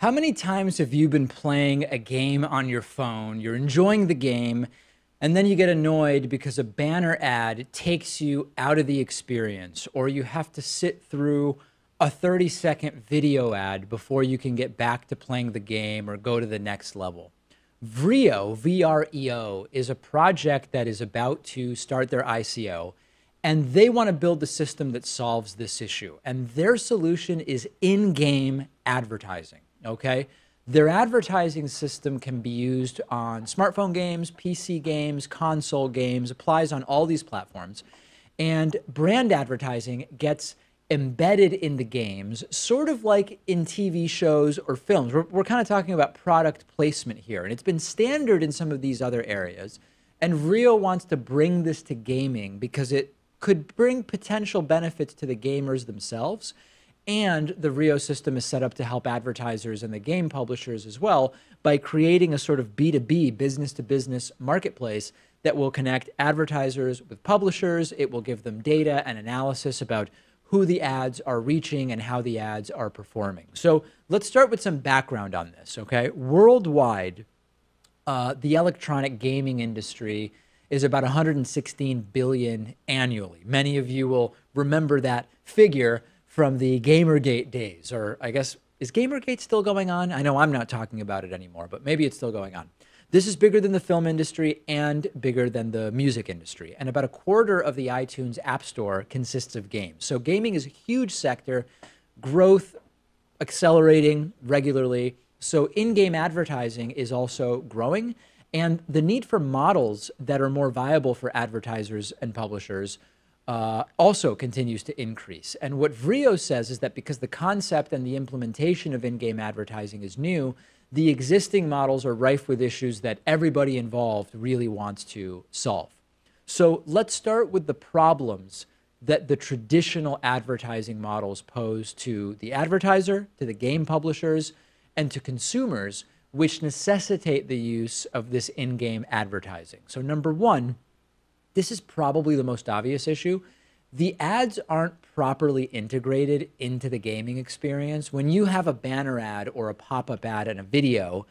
How many times have you been playing a game on your phone, you're enjoying the game, and then you get annoyed because a banner ad takes you out of the experience, or you have to sit through a 30-second video ad before you can get back to playing the game or go to the next level? Vreo, V-R-E-O, is a project that is about to start their ICO, and they want to build a system that solves this issue. And their solution is in-game advertising. Okay, their advertising system can be used on smartphone games, PC games, console games, applies on all these platforms. And brand advertising gets embedded in the games, sort of like in TV shows or films. We're kind of talking about product placement here, and it's been standard in some of these other areas. And Rio wants to bring this to gaming because it could bring potential benefits to the gamers themselves. And the Rio system is set up to help advertisers and the game publishers as well by creating a sort of B2B, business-to-business marketplace that will connect advertisers with publishers. It will give them data and analysis about who the ads are reaching and how the ads are performing. So let's start with some background on this, okay? Worldwide, the electronic gaming industry is about 116 billion annually. Many of you will remember that figure from the Gamergate days, or I guess, is Gamergate still going on? I know I'm not talking about it anymore, but maybe it's still going on. This is bigger than the film industry and bigger than the music industry. And about a quarter of the iTunes App Store consists of games. So gaming is a huge sector, growth accelerating regularly. So in-game advertising is also growing. And the need for models that are more viable for advertisers and publishers also continues to increase. And what Vreo says is that because the concept and the implementation of in-game advertising is new, the existing models are rife with issues that everybody involved really wants to solve. So let's start with the problems that the traditional advertising models pose to the advertiser, to the game publishers, and to consumers, which necessitate the use of this in-game advertising. So number one, this is probably the most obvious issue. The ads aren't properly integrated into the gaming experience. When you have a banner ad or a pop-up ad in a video,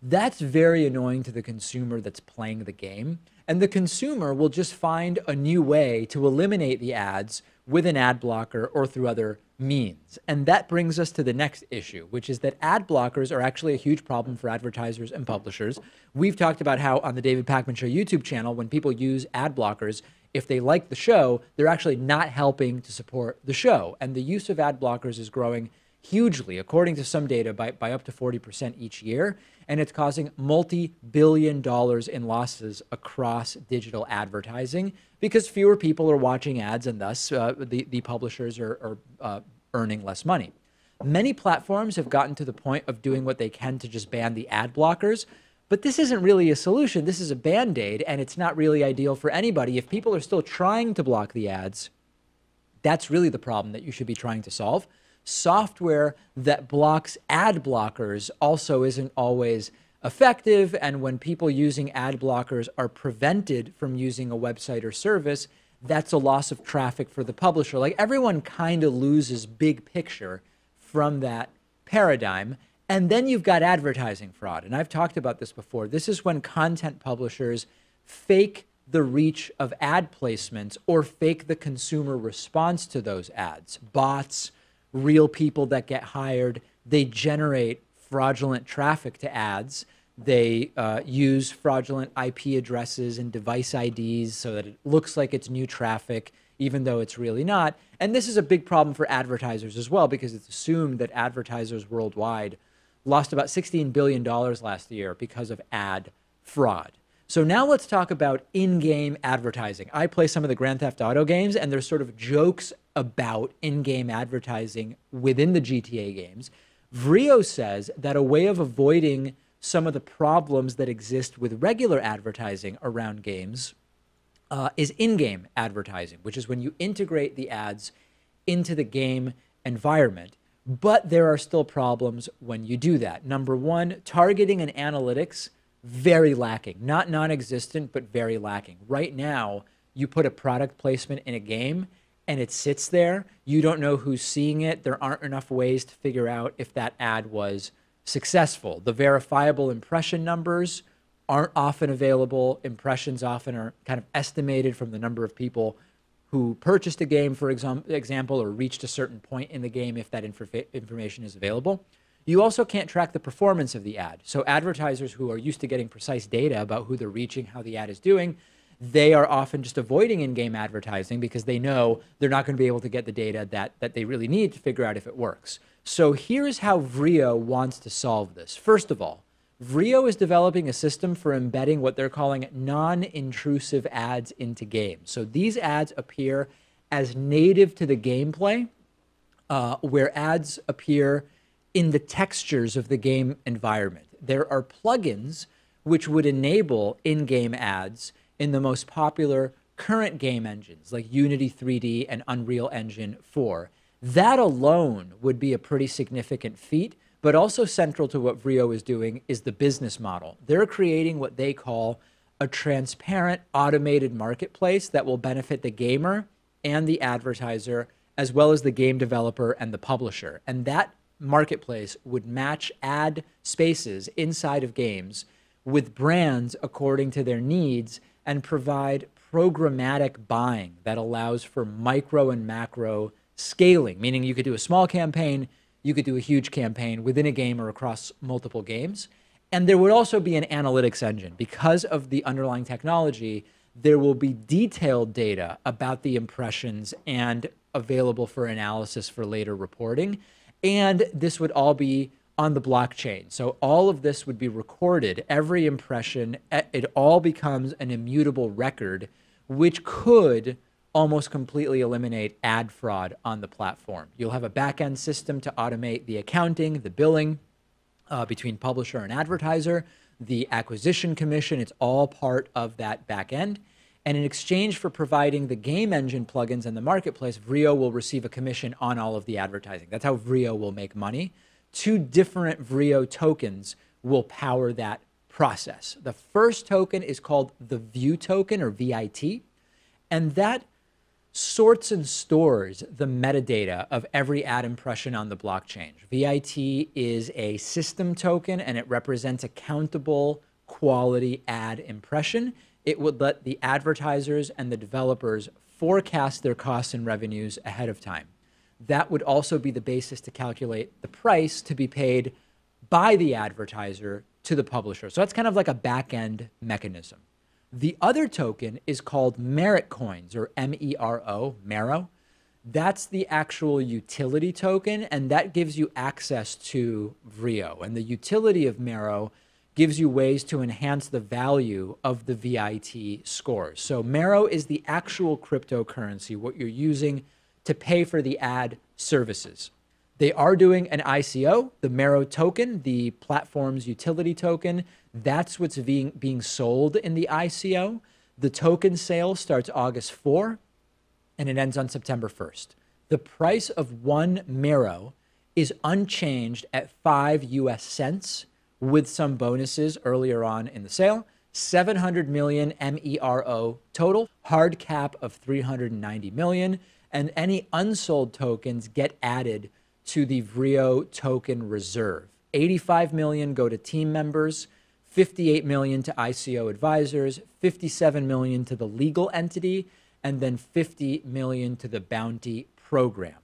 that's very annoying to the consumer that's playing the game. And the consumer will just find a new way to eliminate the ads with an ad blocker or through other means. And that brings us to the next issue, which is that ad blockers are actually a huge problem for advertisers and publishers. We've talked about how on the David Pakman Show YouTube channel, when people use ad blockers, if they like the show, they're actually not helping to support the show. And the use of ad blockers is growing hugely, according to some data, by up to 40% each year. And it's causing multi-billion dollars in losses across digital advertising because fewer people are watching ads, and thus the publishers are earning less money. Many platforms have gotten to the point of doing what they can to just ban the ad blockers, but this isn't really a solution. This is a Band-Aid, and it's not really ideal for anybody. If people are still trying to block the ads, that's really the problem that you should be trying to solve. Software that blocks ad blockers also isn't always effective, and when people using ad blockers are prevented from using a website or service, that's a loss of traffic for the publisher. Like, everyone kind of loses big picture from that paradigm. And then you've got advertising fraud. And I've talked about this before. This is when content publishers fake the reach of ad placements or fake the consumer response to those ads. Bots, real people that get hired, they generate fraudulent traffic to ads. They use fraudulent IP addresses and device IDs so that it looks like it's new traffic, even though it's really not. And this is a big problem for advertisers as well, because it's assumed that advertisers worldwide lost about $16 billion last year because of ad fraud. So now let's talk about in-game advertising. I play some of the Grand Theft Auto games, and there's sort of jokes about in-game advertising within the GTA games. Vreo says that a way of avoiding some of the problems that exist with regular advertising around games is in-game advertising, which is when you integrate the ads into the game environment. But there are still problems when you do that. Number one, targeting and analytics, very lacking. Not non-existent, but very lacking. Right now, you put a product placement in a game and it sits there. You don't know who's seeing it. There aren't enough ways to figure out if that ad was successful. The verifiable impression numbers aren't often available. Impressions often are kind of estimated from the number of people who purchased a game, for example, or reached a certain point in the game if that information is available. You also can't track the performance of the ad. So advertisers who are used to getting precise data about who they're reaching, how the ad is doing, they are often just avoiding in-game advertising because they know they're not going to be able to get the data that they really need to figure out if it works. So here's how Vreo wants to solve this. First of all, Vreo is developing a system for embedding what they're calling non-intrusive ads into games. So these ads appear as native to the gameplay, where ads appear in the textures of the game environment. There are plugins which would enable in-game ads in the most popular current game engines like Unity 3D and Unreal Engine 4. That alone would be a pretty significant feat, but also central to what Vreo is doing is the business model. They're creating what they call a transparent automated marketplace that will benefit the gamer and the advertiser, as well as the game developer and the publisher. And that marketplace would match ad spaces inside of games with brands according to their needs and provide programmatic buying that allows for micro and macro scaling, meaning you could do a small campaign, you could do a huge campaign within a game or across multiple games. And there would also be an analytics engine. Because of the underlying technology, there will be detailed data about the impressions and available for analysis for later reporting. And this would all be on the blockchain. So all of this would be recorded, every impression, it all becomes an immutable record, which could almost completely eliminate ad fraud on the platform. You'll have a back-end system to automate the accounting, the billing between publisher and advertiser, the acquisition commission, it's all part of that back end. And in exchange for providing the game engine plugins and the marketplace, Vreo will receive a commission on all of the advertising. That's how Vreo will make money. 2 different Vreo tokens will power that process. The first token is called the View token, or VIT, and that sorts and stores the metadata of every ad impression on the blockchain. VIT is a system token, and it represents a countable quality ad impression. It would let the advertisers and the developers forecast their costs and revenues ahead of time. That would also be the basis to calculate the price to be paid by the advertiser to the publisher. So that's kind of like a back-end mechanism. The other token is called Merit Coins, or MERO, Mero. That's the actual utility token, and that gives you access to Vreo. And the utility of Mero gives you ways to enhance the value of the VIT scores. So Mero is the actual cryptocurrency, what you're using to pay for the ad services. They are doing an ICO, the Mero token, the platform's utility token. That's what's being sold in the ICO. The token sale starts August 4 and it ends on September 1st. The price of 1 Mero is unchanged at 5 US cents with some bonuses earlier on in the sale. 700 million MERO total, hard cap of 390 million, and any unsold tokens get added to the Vreo token reserve. 85 million go to team members, 58 million to ICO advisors, 57 million to the legal entity, and then 50 million to the bounty program.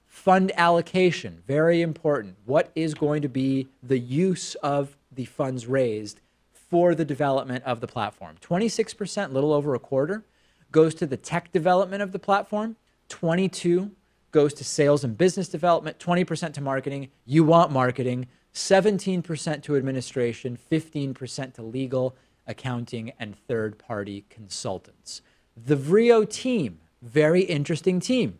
Fund allocation, very important. What is going to be the use of the funds raised for the development of the platform? 26%, little over a quarter, goes to the tech development of the platform. 22 goes to sales and business development, 20% to marketing. You want marketing. 17% to administration, 15% to legal, accounting, and third-party consultants. The Vreo team, very interesting team.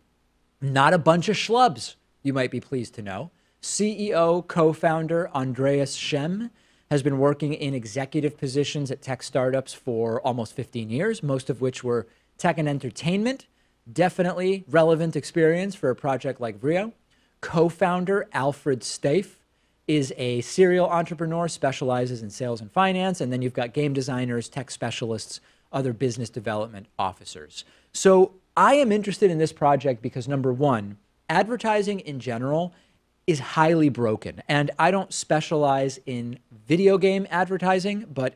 Not a bunch of schlubs, you might be pleased to know. CEO, co-founder Andreas Schem has been working in executive positions at tech startups for almost 15 years, most of which were tech and entertainment. Definitely relevant experience for a project like Vreo. Co-founder Alfred Steiff is a serial entrepreneur, specializes in sales and finance. And then you've got game designers, tech specialists, other business development officers. So I am interested in this project because, number one, advertising in general is highly broken. And I don't specialize in video game advertising, but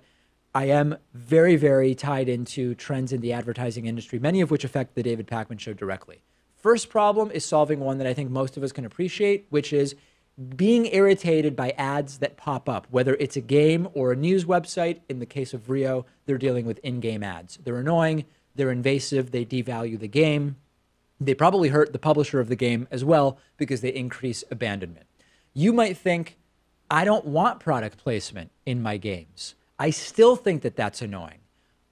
I am very, very tied into trends in the advertising industry, many of which affect the David Pakman Show directly. First problem is solving one that I think most of us can appreciate, which is being irritated by ads that pop up, whether it's a game or a news website. In the case of Vreo, they're dealing with in-game ads. They're annoying, they're invasive, they devalue the game. They probably hurt the publisher of the game as well because they increase abandonment. You might think, I don't want product placement in my games. I still think that that's annoying.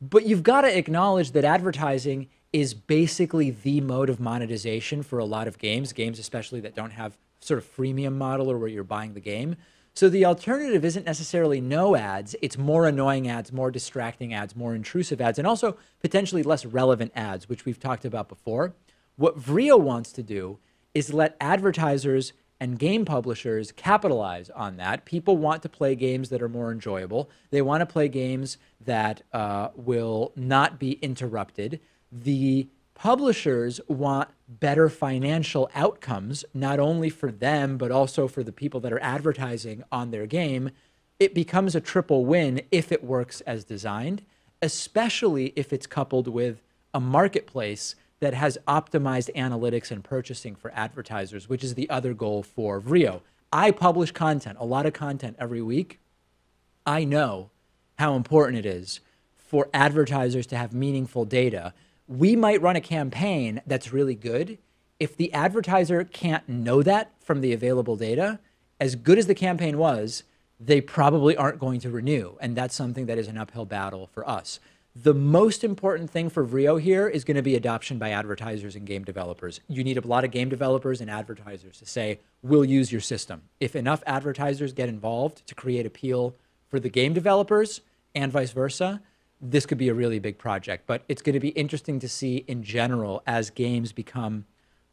But you've got to acknowledge that advertising is basically the mode of monetization for a lot of games especially that don't have sort of freemium model or where you're buying the game. So the alternative isn't necessarily no ads. It's more annoying ads, more distracting ads, more intrusive ads, and also potentially less relevant ads, which we've talked about before. What Vreo wants to do is let advertisers and game publishers capitalize on that. People want to play games that are more enjoyable. They want to play games that will not be interrupted. The publishers want better financial outcomes, not only for them, but also for the people that are advertising on their game. It becomes a triple win if it works as designed, especially if it's coupled with a marketplace that has optimized analytics and purchasing for advertisers, which is the other goal for Vreo. I publish content, a lot of content every week. I know how important it is for advertisers to have meaningful data. We might run a campaign that's really good. If the advertiser can't know that from the available data, as good as the campaign was, they probably aren't going to renew. And that's something that is an uphill battle for us. The most important thing for Vreo here is going to be adoption by advertisers and game developers. You need a lot of game developers and advertisers to say, we'll use your system. If enough advertisers get involved to create appeal for the game developers and vice versa, this could be a really big project. But it's going to be interesting to see in general as games become,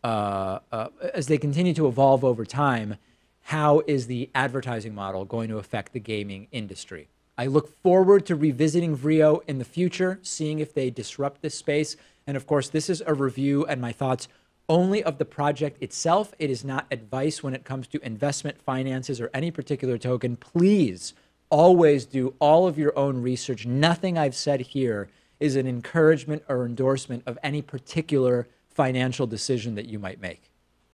as they continue to evolve over time, how is the advertising model going to affect the gaming industry? I look forward to revisiting Vreo in the future, seeing if they disrupt this space. And of course, this is a review and my thoughts only of the project itself. It is not advice when it comes to investment, finances, or any particular token. Please always do all of your own research. Nothing I've said here is an encouragement or endorsement of any particular financial decision that you might make.